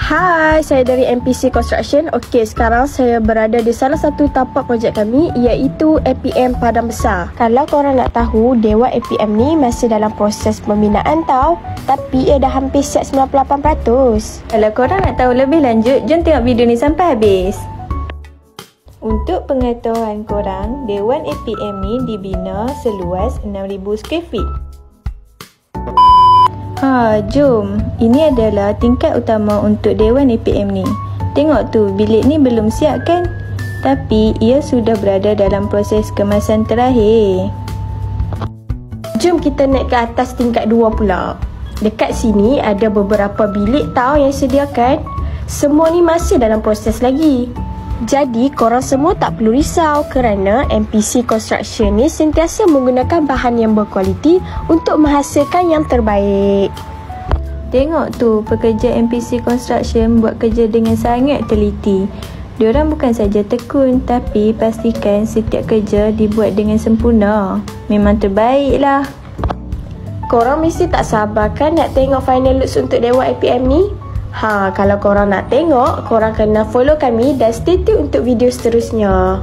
Hai, saya dari MPC Construction. Okey, sekarang saya berada di salah satu tapak projek kami, iaitu APM Padang Besar. Kalau korang nak tahu, Dewan APM ni masih dalam proses pembinaan tau. Tapi ia dah hampir siap 98%. Kalau korang nak tahu lebih lanjut, jom tengok video ni sampai habis. Untuk pengetahuan korang, Dewan APM ni dibina seluas 6,000 square feet. Jom. Ini adalah tingkat utama untuk Dewan APM ni. Tengok tu, bilik ni belum siap kan? Tapi ia sudah berada dalam proses kemasan terakhir. Jom kita naik ke atas tingkat 2 pula. Dekat sini ada beberapa bilik tau yang sediakan. Semua ni masih dalam proses lagi. Jadi korang semua tak perlu risau kerana MPC Construction ni sentiasa menggunakan bahan yang berkualiti untuk menghasilkan yang terbaik. Tengok tu, pekerja MPC Construction buat kerja dengan sangat teliti. Diorang bukan saja tekun, tapi pastikan setiap kerja dibuat dengan sempurna. Memang terbaik lah. Korang mesti tak sabar kan nak tengok final looks untuk Dewan APM ni? Kalau korang nak tengok, korang kena follow kami dan stay tune untuk video seterusnya.